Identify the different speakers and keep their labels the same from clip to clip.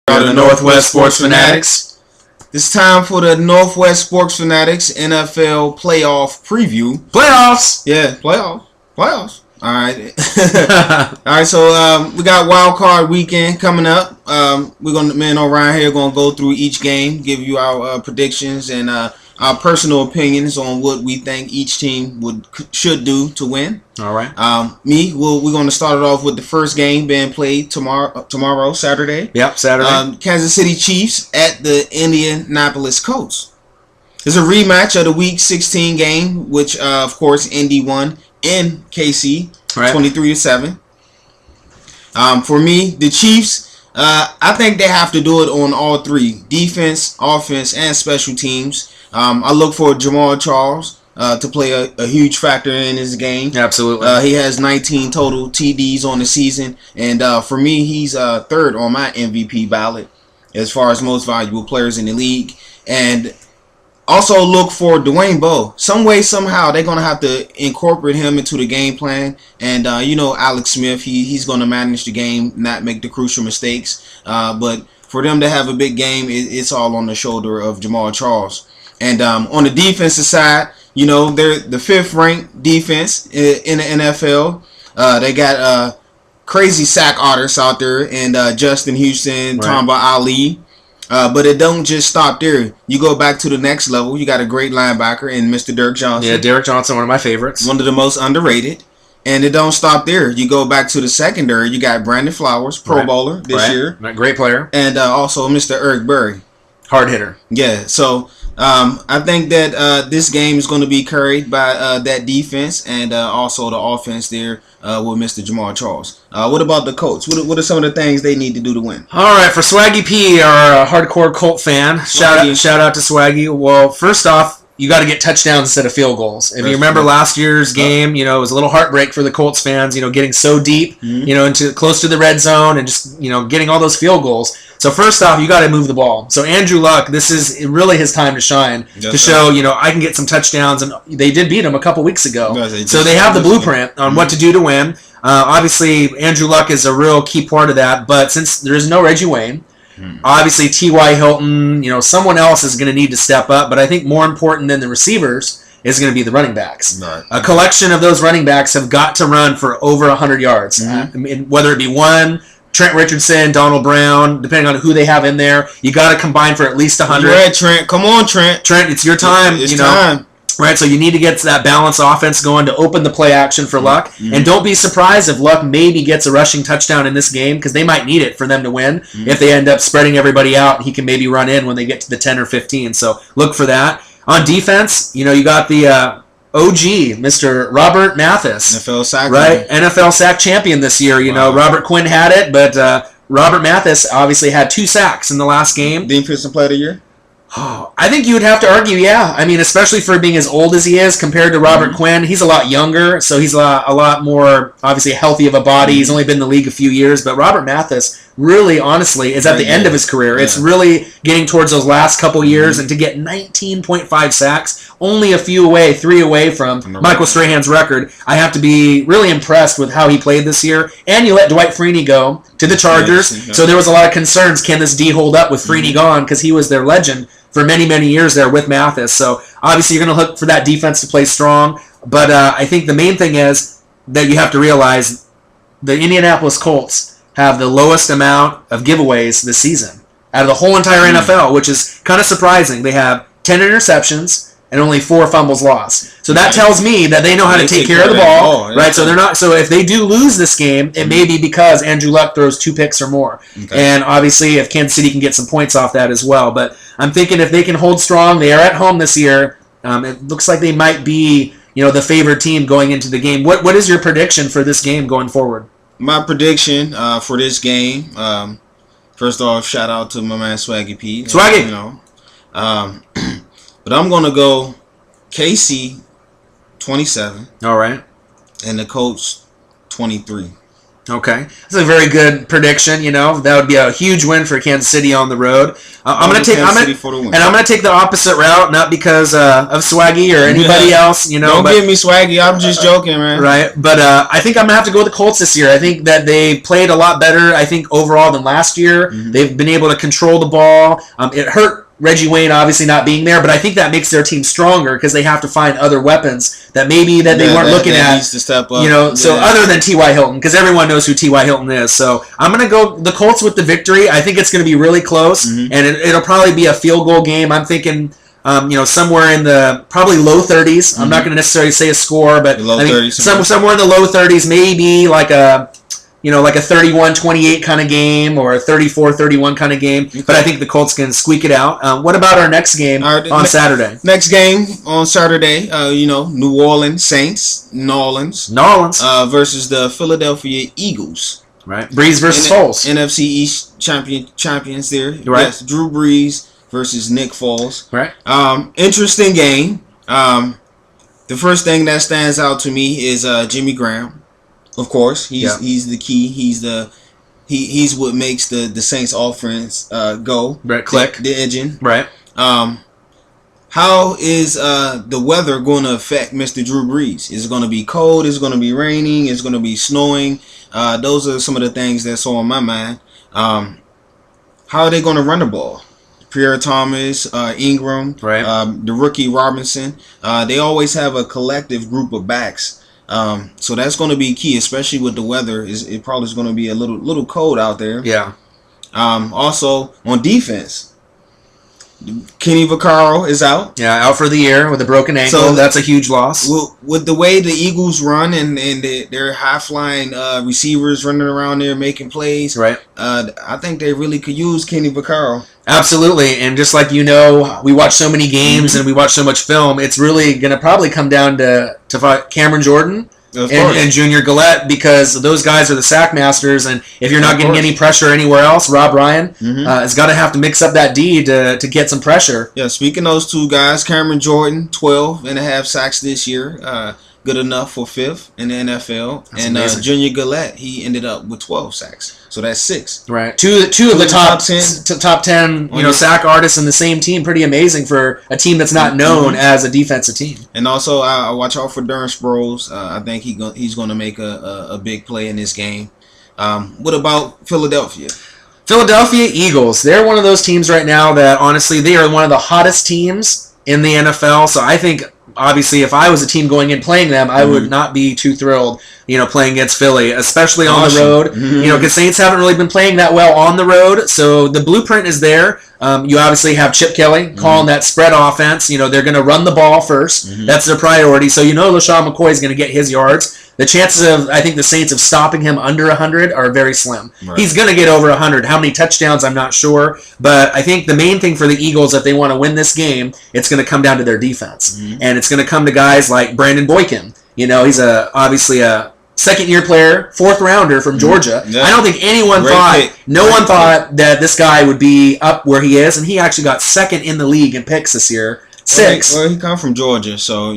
Speaker 1: are the Northwest Sports Fanatics. It's time for the Northwest Sports Fanatics NFL playoff preview.
Speaker 2: Playoffs!
Speaker 1: Yeah, playoffs. All right. All right, so we got wild card weekend coming up. We're going to, man, around here going to go through each game, give you our predictions and our personal opinions on what we think each team should do to win.
Speaker 2: All right.
Speaker 1: We're going to start it off with the first game being played tomorrow, Saturday.
Speaker 2: Yep, Saturday.
Speaker 1: Kansas City Chiefs at the Indianapolis Colts. It's a rematch of the Week 16 game, which, of course, Indy won in KC, 23-7. For me, the Chiefs, I think they have to do it on all three: defense, offense, and special teams. I look for Jamal Charles to play a huge factor in this game.
Speaker 2: Absolutely.
Speaker 1: He has 19 total TDs on the season, and for me, he's third on my MVP ballot as far as most valuable players in the league. And also look for Dwayne Bowe. Some way, somehow, they're going to have to incorporate him into the game plan. And, Alex Smith, he's going to manage the game, not make the crucial mistakes. But for them to have a big game, it's all on the shoulder of Jamal Charles. And on the defensive side, they're the fifth-ranked defense in the NFL. They got crazy sack artists out there, and Justin Houston, Tamba Ali. But it don't just stop there. You go back to the next level. You got a great linebacker in Mr. Dirk Johnson.
Speaker 2: Yeah, Derek Johnson, one of my favorites.
Speaker 1: One of the most underrated. And it don't stop there. You go back to the secondary. You got Brandon Flowers, Pro Bowler this year.
Speaker 2: Great player.
Speaker 1: And also Mr. Eric Berry.
Speaker 2: Hard hitter.
Speaker 1: Yeah, so I think that this game is going to be carried by that defense and also the offense there with Mr. Jamal Charles. What about the Colts? What are some of the things they need to do to win?
Speaker 2: All right, for Swaggy P, our hardcore Colt fan, shout out to Swaggy. Well, first off, you got to get touchdowns instead of field goals. If you remember last year's game, it was a little heartbreak for the Colts fans, getting so deep, into close to the red zone and just, getting all those field goals. So first off, you got to move the ball. So Andrew Luck, this is really his time to shine, to show, I can get some touchdowns. And they did beat him a couple weeks ago. So they have the blueprint on what to do to win. Obviously, Andrew Luck is a real key part of that. But since there's no Reggie Wayne, obviously T.Y. Hilton, someone else is going to need to step up. But I think more important than the receivers is going to be the running backs.
Speaker 1: Right.
Speaker 2: A collection of those running backs have got to run for over 100 yards. Whether it be one, Trent Richardson, Donald Brown, depending on who they have in there, you got to combine for at least 100.
Speaker 1: You're right, Trent. Come on, Trent.
Speaker 2: Trent, it's your time.
Speaker 1: It's time.
Speaker 2: Right, so you need to get that balanced offense going to open the play action for Luck. And don't be surprised if Luck maybe gets a rushing touchdown in this game, because they might need it for them to win. If they end up spreading everybody out, he can maybe run in when they get to the 10 or 15. So look for that. On defense, you got the OG, Mr. Robert Mathis.
Speaker 1: NFL sack.
Speaker 2: Right, NFL sack champion this year. Robert Quinn had it, but Robert Mathis obviously had 2 sacks in the last game.
Speaker 1: Defensive player of the year?
Speaker 2: Oh, I think you would have to argue, yeah. I mean, especially for being as old as he is compared to Robert Quinn. He's a lot younger, so he's a lot more, obviously, healthy of a body. He's only been in the league a few years. But Robert Mathis, really, honestly, is at the end of his career. Yeah. It's really getting towards those last couple years. And to get 19.5 sacks, only 3 away from Michael Strahan's record, I have to be really impressed with how he played this year. And you let Dwight Freeney go to the Chargers. So there was a lot of concerns. Can this D hold up with Freeney gone? Because he was their legend for many, many years there with Mathis. So obviously you're going to look for that defense to play strong. But I think the main thing is that you have to realize the Indianapolis Colts have the lowest amount of giveaways this season out of the whole entire NFL, which is kind of surprising. They have 10 interceptions and only 4 fumbles lost. So that tells me that they know how to take care of the ball, right? So they're not. So if they do lose this game, it may be because Andrew Luck throws 2 picks or more. And obviously, if Kansas City can get some points off that as well. But I'm thinking if they can hold strong, they are at home this year. It looks like they might be, the favored team going into the game. What is your prediction for this game going forward?
Speaker 1: My prediction for this game, first off, shout out to my man Swaggy P.
Speaker 2: Swaggy.
Speaker 1: But I'm going to go KC 27.
Speaker 2: All right.
Speaker 1: And the Colts 23.
Speaker 2: Okay, that's a very good prediction. That would be a huge win for Kansas City on the road. I'm going to take, and I'm going to take the opposite route, not because of Swaggy or anybody else.
Speaker 1: Don't give me Swaggy. I'm just joking, man.
Speaker 2: Right, but I think I'm going to have to go with the Colts this year. I think that they played a lot better. I think overall than last year. Mm-hmm. They've been able to control the ball. It hurt Reggie Wayne obviously not being there, but I think that makes their team stronger because they have to find other weapons that maybe they weren't looking at.
Speaker 1: Needs to step up.
Speaker 2: So other than T.Y. Hilton, because everyone knows who T.Y. Hilton is. So I'm going to go the Colts with the victory. I think it's going to be really close, and it'll probably be a field goal game. I'm thinking, somewhere in the probably low 30s. Mm-hmm. I'm not going to necessarily say a score, but
Speaker 1: low 30s,
Speaker 2: somewhere in the low 30s, maybe like a 31-28 kind of game or a 34-31 kind of game. Okay. But I think the Colts can squeak it out. What about our next game on Saturday?
Speaker 1: Next game on Saturday, New Orleans Saints, Nolans versus the Philadelphia Eagles.
Speaker 2: Right. Breeze versus Foles.
Speaker 1: NFC East champions there.
Speaker 2: Right.
Speaker 1: Yes, Drew Brees versus Nick Foles.
Speaker 2: Right.
Speaker 1: Interesting game. The first thing that stands out to me is Jimmy Graham. Of course, he's the key. He's what makes the Saints offense go.
Speaker 2: Right, click
Speaker 1: the engine.
Speaker 2: Right.
Speaker 1: How is the weather going to affect Mr. Drew Brees? Is it going to be cold? Is it going to be raining? Is it going to be snowing? Those are some of the things that's on my mind. How are they going to run the ball? Pierre Thomas, Ingram,
Speaker 2: right.
Speaker 1: The rookie Robinson. They always have a collective group of backs. So that's going to be key, especially with the weather. It probably is going to be a little cold out there.
Speaker 2: Yeah.
Speaker 1: Also on defense, Kenny Vaccaro is out.
Speaker 2: Yeah, out for the year with a broken ankle. So that's a huge loss.
Speaker 1: With the way the Eagles run and their high flying receivers running around there making plays,
Speaker 2: right?
Speaker 1: I think they really could use Kenny Vaccaro.
Speaker 2: Absolutely, and just like we watch so many games and we watch so much film, it's really going to probably come down to Cameron Jordan and Junior Gillette, because those guys are the sack masters, and if you're not getting any pressure anywhere else, Rob Ryan has got to have to mix up that D to get some pressure.
Speaker 1: Yeah, speaking of those two guys, Cameron Jordan, 12.5 sacks this year. Good enough for 5th in the NFL. That's and Junior Gillette, he ended up with 12 sacks. So that's 6.
Speaker 2: Right. Two of the top 10 sack artists in the same team. Pretty amazing for a team that's not known as a defensive team.
Speaker 1: And also, I watch out for Darren Sproles. I think he's going to make a big play in this game. What about Philadelphia?
Speaker 2: Philadelphia Eagles. They're one of those teams right now that, honestly, they are one of the hottest teams in the NFL. So I think, obviously, if I was a team going in playing them, I would not be too thrilled, playing against Philly, especially on the road. Because Saints haven't really been playing that well on the road. So the blueprint is there. You obviously have Chip Kelly calling that spread offense. They're going to run the ball first. That's their priority. So LaShawn McCoy is going to get his yards. The chances of, I think, the Saints of stopping him under 100 are very slim. Right. He's going to get over 100. How many touchdowns, I'm not sure. But I think the main thing for the Eagles, if they want to win this game, it's going to come down to their defense. And it's going to come to guys like Brandon Boykin. He's obviously a second-year player, 4th rounder from Georgia. Yeah. I don't think anyone thought that this guy would be up where he is, and he actually got 2nd in the league in picks this year. 6.
Speaker 1: Well, he come from Georgia, so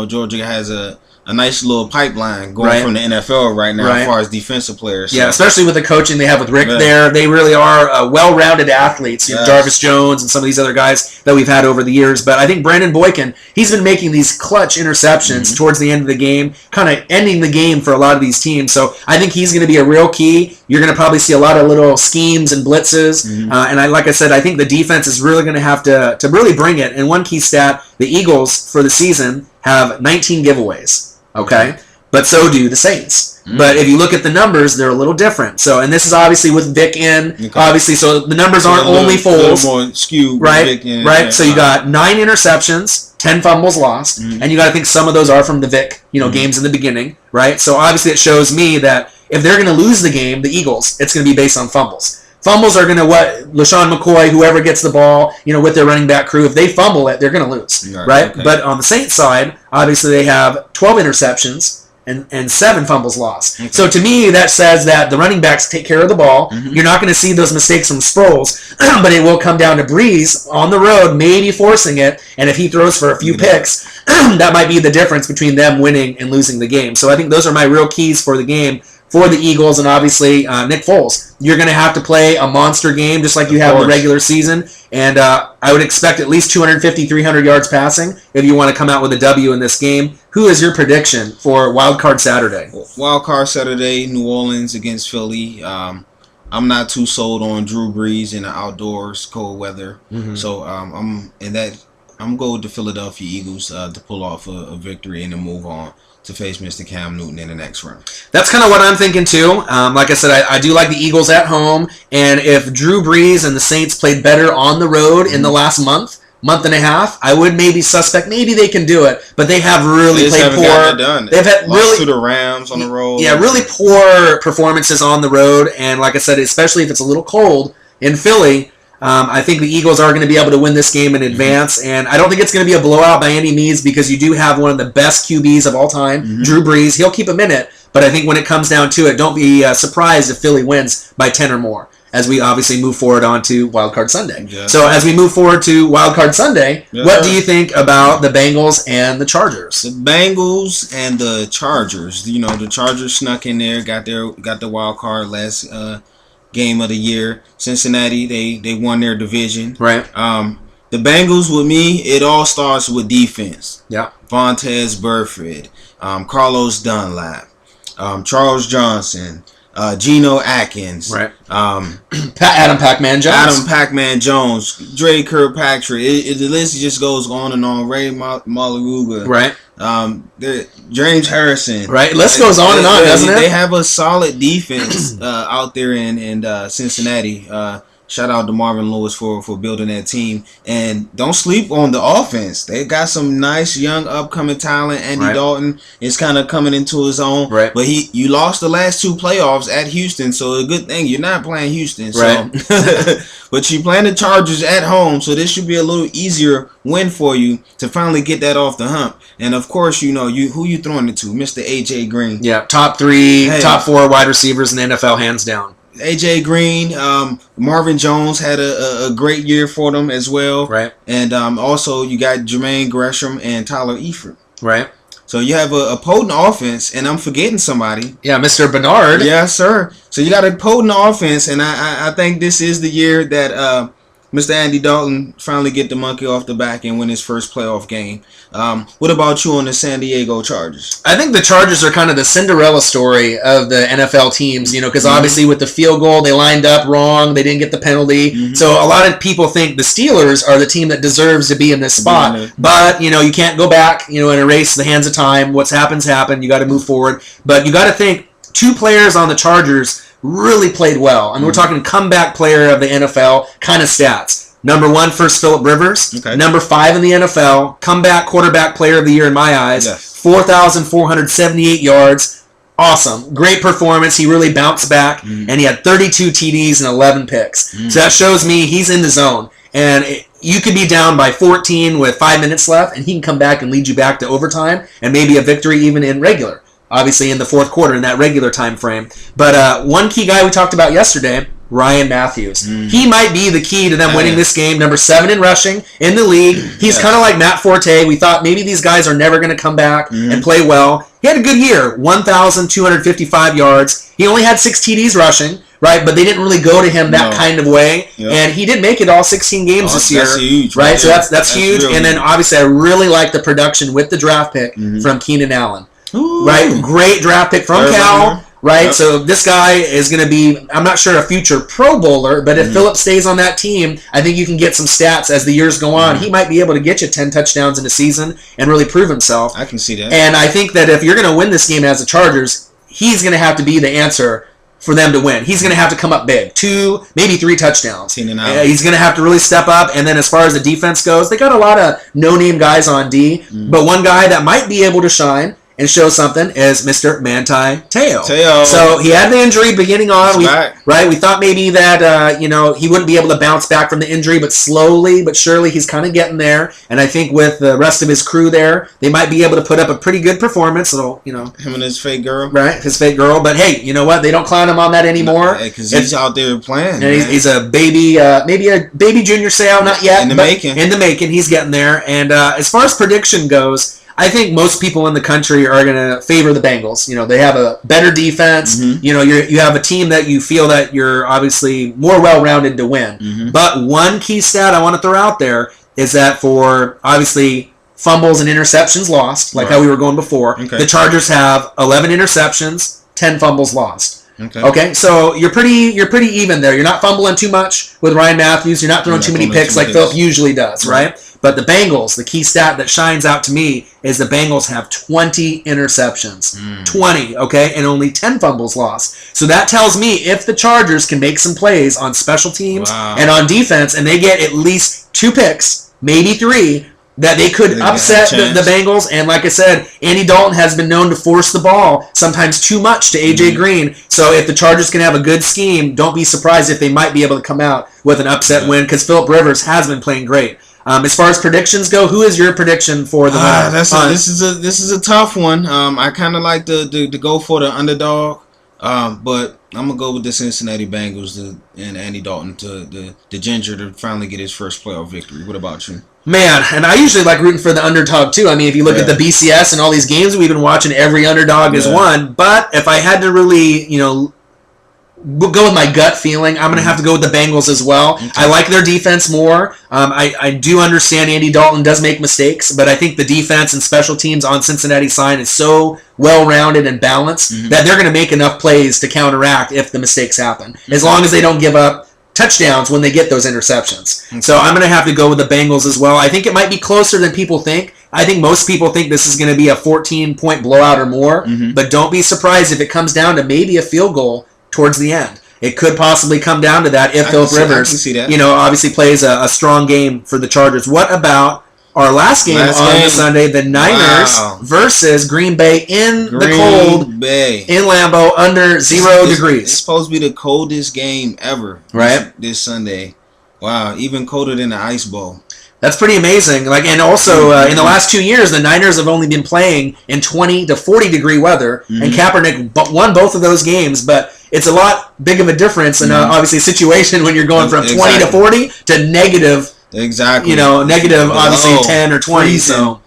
Speaker 1: Georgia has a nice little pipeline going from the NFL right now as far as defensive players. So.
Speaker 2: Yeah, especially with the coaching they have with Rick there. They really are well-rounded athletes. Jarvis Jones and some of these other guys that we've had over the years. But I think Brandon Boykin, he's been making these clutch interceptions towards the end of the game, kind of ending the game for a lot of these teams. So I think he's going to be a real key. You're going to probably see a lot of little schemes and blitzes. And like I said, I think the defense is really going to have to really bring it. And one key stat, the Eagles for the season have 19 giveaways. Okay, but so do the Saints. But if you look at the numbers, they're a little different. So, and this is obviously with Vic in, obviously. So the numbers aren't only Foles,
Speaker 1: more skewed,
Speaker 2: right?
Speaker 1: Vic in,
Speaker 2: right. So you got 9 interceptions, 10 fumbles lost, and you got to think some of those are from the Vic, games in the beginning, right? So obviously it shows me that if they're going to lose the game, the Eagles, it's going to be based on fumbles. Fumbles are going to LaShawn McCoy, whoever gets the ball, with their running back crew, if they fumble it, they're going to lose, right? Okay. But on the Saints side, obviously they have 12 interceptions and 7 fumbles lost. Okay. So to me, that says that the running backs take care of the ball. You're not going to see those mistakes from Sproles, but it will come down to Breeze on the road, maybe forcing it, and if he throws for a few picks, that might be the difference between them winning and losing the game. So I think those are my real keys for the game for the Eagles, and obviously Nick Foles. You're going to have to play a monster game just like you have in the regular season, and I would expect at least 250, 300 yards passing if you want to come out with a W in this game. Who is your prediction for Wild Card Saturday?
Speaker 1: Wild Card Saturday, New Orleans against Philly. I'm not too sold on Drew Brees in the outdoors, cold weather. So I'm going with the Philadelphia Eagles to pull off a victory and to move on to face Mr. Cam Newton in the next round.
Speaker 2: That's kind of what I'm thinking too. Like I said, I do like the Eagles at home, and if Drew Brees and the Saints played better on the road in the last month and a half, I would maybe suspect maybe they can do it, but they have really played poor. They've had
Speaker 1: lost to the Rams on the road.
Speaker 2: Yeah, really poor performances on the road, and like I said, especially if it's a little cold in Philly, I think the Eagles are going to be able to win this game in advance, and I don't think it's going to be a blowout by any means because you do have one of the best QBs of all time, Drew Brees. He'll keep him in it, but I think when it comes down to it, don't be surprised if Philly wins by 10 or more as we obviously move forward on to Wild Card Sunday. So as we move forward to Wild Card Sunday, what do you think about the Bengals and the Chargers?
Speaker 1: The Bengals and the Chargers. You know, the Chargers snuck in there, got the wild card last game of the year. Cincinnati, they won their division.
Speaker 2: Right.
Speaker 1: The Bengals, with me, it all starts with defense.
Speaker 2: Yeah.
Speaker 1: Vontaze Burfict, Carlos Dunlap, Charles Johnson, Geno Atkins,
Speaker 2: right?
Speaker 1: Adam Pac-Man Jones, Dre Kirkpatrick. The list just goes on and on. Ray Maluga,
Speaker 2: right?
Speaker 1: James Harrison,
Speaker 2: right? List goes on and on, doesn't it?
Speaker 1: They have a solid defense out there in Cincinnati. Shout out to Marvin Lewis for building that team. And don't sleep on the offense. They got some nice young upcoming talent. Andy Dalton is kind of coming into his own.
Speaker 2: Right.
Speaker 1: But you lost the last two playoffs at Houston, so a good thing you're not playing Houston. So.
Speaker 2: Right.
Speaker 1: But you playing the Chargers at home, so this should be a little easier win for you to finally get that off the hump. And of course, you know who you throwing it to, Mr. AJ Green.
Speaker 2: Yeah, top 4 wide receivers in the NFL, hands down.
Speaker 1: AJ Green, Marvin Jones had a great year for them as well.
Speaker 2: Right.
Speaker 1: And also you got Jermaine Gresham and Tyler Eifert.
Speaker 2: Right. So
Speaker 1: you have a potent offense, and I'm forgetting somebody.
Speaker 2: Yeah, Mr. Bernard.
Speaker 1: Yes, sir. So you got a potent offense, and I think this is the year that Mr. Andy Dalton finally get the monkey off the back and win his first playoff game. What about you on the San Diego Chargers?
Speaker 2: I think the Chargers are kind of the Cinderella story of the NFL teams, because obviously with the field goal, they lined up wrong. They didn't get the penalty. So a lot of people think the Steelers are the team that deserves to be in this spot. But, you can't go back, and erase the hands of time. What's happened. You got to move forward. But you got to think 2 players on the Chargers really played well. I mean, we're talking comeback player of the NFL kind of stats. Number 1, first Phillip Rivers.
Speaker 1: Okay.
Speaker 2: Number 5 in the NFL. Comeback quarterback player of the year in my eyes.
Speaker 1: Yes.
Speaker 2: 4,478 yards. Awesome. Great performance. He really bounced back. And he had 32 TDs and 11 picks. So that shows me he's in the zone. And you could be down by 14 with 5 minutes left, and he can come back and lead you back to overtime and maybe a victory even in regular. Obviously in the fourth quarter in that regular time frame. But one key guy we talked about yesterday, Ryan Matthews. He might be the key to them winning this game. Number 7 in rushing in the league. He's kind of like Matt Forte. We thought maybe these guys are never going to come back and play well. He had a good year, 1,255 yards. He only had 6 TDs rushing, right? But they didn't really go to him that kind of way. And he did make it all 16 games this year.
Speaker 1: That's huge,
Speaker 2: right? So that's huge.
Speaker 1: Really,
Speaker 2: and then obviously I really like the production with the draft pick from Keenan Allen.
Speaker 1: Ooh.
Speaker 2: Right, great draft pick from Cal. Right, so this guy is going to be, I'm not sure, a future Pro Bowler, but if Phillip stays on that team, I think you can get some stats as the years go on. He might be able to get you 10 touchdowns in a season and really prove himself.
Speaker 1: I can see that.
Speaker 2: And I think that if you're going to win this game as the Chargers, he's going to have to be the answer for them to win. He's going to have to come up big. 2, maybe 3 touchdowns. He's going to have to really step up. And then as far as the defense goes, they got a lot of no-name guys on D. But one guy that might be able to shine and show something is Mr. Manti Te'o. So he had the injury beginning on. We thought maybe that he wouldn't be able to bounce back from the injury, but slowly but surely he's kind of getting there. And I think with the rest of his crew there, they might be able to put up a pretty good performance. So him
Speaker 1: and his fake girl,
Speaker 2: right? His fake girl. But hey, you know what? They don't clown him on that anymore
Speaker 1: because he's out there playing.
Speaker 2: And he's a baby, maybe a baby junior sale, not yet,
Speaker 1: in the making.
Speaker 2: In the making, he's getting there. And as far as prediction goes, I think most people in the country are going to favor the Bengals. They have a better defense.
Speaker 1: Mm-hmm.
Speaker 2: You have a team that you feel that you're obviously more well-rounded to win.
Speaker 1: Mm-hmm.
Speaker 2: But one key stat I want to throw out there is that for obviously fumbles and interceptions lost, like how we were going before, the Chargers have 11 interceptions, 10 fumbles lost. Okay, so you're pretty even there. You're not fumbling too much with Ryan Matthews. You're not throwing too many picks like Philip usually does, right? But the Bengals, the key stat that shines out to me is the Bengals have 20 interceptions. 20, okay? And only 10 fumbles lost. So that tells me if the Chargers can make some plays on special teams and on defense, and they get at least 2 picks, maybe 3, that they could upset the Bengals. And like I said, Andy Dalton has been known to force the ball sometimes too much to A.J. Green. So if the Chargers can have a good scheme, don't be surprised if they might be able to come out with an upset win, because Phillip Rivers has been playing great. As far as predictions go, who is your prediction for the winner?
Speaker 1: This is a tough one. I kind of like to go for the underdog, but I'm gonna go with the Cincinnati Bengals and Andy Dalton the Ginger to finally get his first playoff victory. What about you?
Speaker 2: Man, and I usually like rooting for the underdog too. I mean, if you look at the BCS and all these games we've been watching, every underdog is won. But if I had to really, go with my gut feeling, I'm going to have to go with the Bengals as well. I like their defense more. I do understand Andy Dalton does make mistakes, but I think the defense and special teams on Cincinnati's side is so well-rounded and balanced that they're going to make enough plays to counteract if the mistakes happen, as long as they don't give up touchdowns when they get those interceptions. So I'm going to have to go with the Bengals as well. I think it might be closer than people think. I think most people think this is going to be a 14-point blowout or more, but don't be surprised if it comes down to maybe a field goal towards the end. It could possibly come down to that if Phillip Rivers, obviously plays a strong game for the Chargers. What about our last game on Sunday, the Niners versus Green Bay in the cold in Lambeau under 0 degrees.
Speaker 1: It's supposed to be the coldest game ever, this Sunday. Wow, even colder than the Ice Bowl.
Speaker 2: That's pretty amazing. And also in the last 2 years, the Niners have only been playing in 20 to 40 degree weather, and Kaepernick won both of those games. But it's a lot big of a difference, and obviously a situation when you're going from 20 to 40 to negative.
Speaker 1: Exactly.
Speaker 2: Negative obviously 10 or 20. So,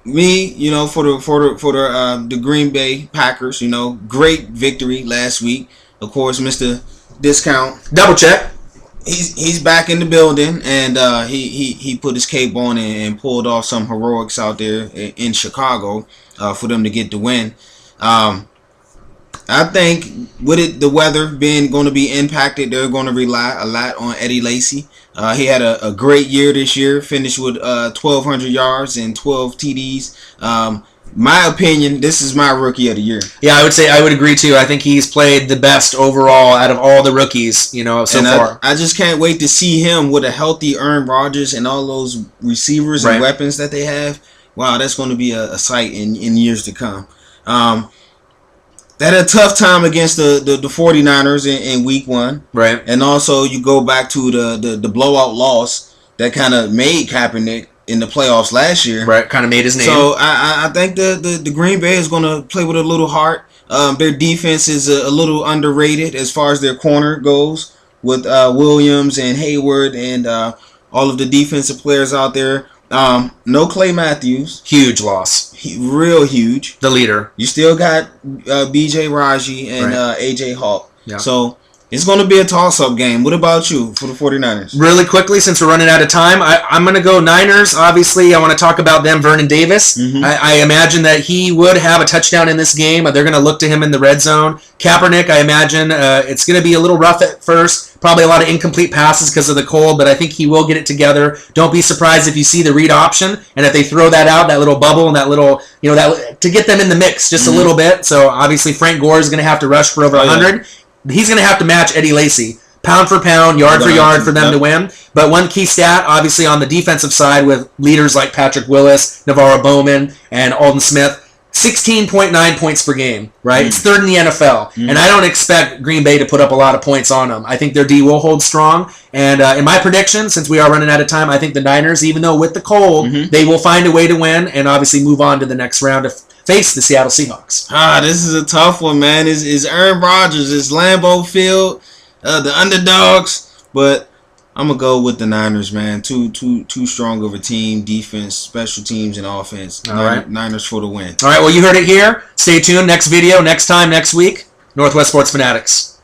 Speaker 1: me, for the Green Bay Packers, great victory last week. Of course, Mr. Discount
Speaker 2: double check.
Speaker 1: He's back in the building, and he put his cape on and pulled off some heroics out there in Chicago for them to get the win. I think with the weather being going to be impacted, they're going to rely a lot on Eddie Lacy. He had a great year this year, finished with 1,200 yards and 12 TDs. My opinion, this is my rookie of the year.
Speaker 2: Yeah, I would agree too. I think he's played the best overall out of all the rookies, so far.
Speaker 1: I just can't wait to see him with a healthy Aaron Rodgers and all those receivers and weapons that they have. Wow, that's going to be a sight in years to come. They had a tough time against the 49ers in week 1.
Speaker 2: Right.
Speaker 1: And also you go back to the blowout loss that kind of made Kaepernick in the playoffs last year.
Speaker 2: Right, kind of made his name.
Speaker 1: So I think the Green Bay is going to play with a little heart. Their defense is a little underrated as far as their corner goes with Williams and Hayward and all of the defensive players out there. No Clay Matthews.
Speaker 2: Huge loss.
Speaker 1: Real huge.
Speaker 2: The leader.
Speaker 1: You still got B.J. Raji and A.J. Hawk.
Speaker 2: Yeah.
Speaker 1: So it's going to be a toss-up game. What about you for the 49ers?
Speaker 2: Really quickly, since we're running out of time, I'm going to go Niners. Obviously, I want to talk about them, Vernon Davis. I imagine that he would have a touchdown in this game. They're going to look to him in the red zone. Kaepernick, I imagine it's going to be a little rough at first. Probably a lot of incomplete passes because of the cold, but I think he will get it together. Don't be surprised if you see the read option, and if they throw that out, that little bubble and that little, that to get them in the mix just a little bit. So obviously Frank Gore is going to have to rush for over 100. He's going to have to match Eddie Lacy, pound for pound, yard for yard for them to win. But one key stat, obviously on the defensive side with leaders like Patrick Willis, Navarro Bowman, and Alden Smith, 16.9 points per game, right? It's third in the NFL. And I don't expect Green Bay to put up a lot of points on them. I think their D will hold strong. And in my prediction, since we are running out of time, I think the Niners, even though with the cold, they will find a way to win and obviously move on to the next round to face the Seattle Seahawks.
Speaker 1: This is a tough one, man. It's Aaron Rodgers. It's Lambeau Field, the underdogs. But I'm gonna go with the Niners, man. Too strong of a team, defense, special teams, and offense.
Speaker 2: All right.
Speaker 1: Niners for the win.
Speaker 2: All right, well, you heard it here. Stay tuned. Next video, next time, next week. Northwest Sports Fanatics.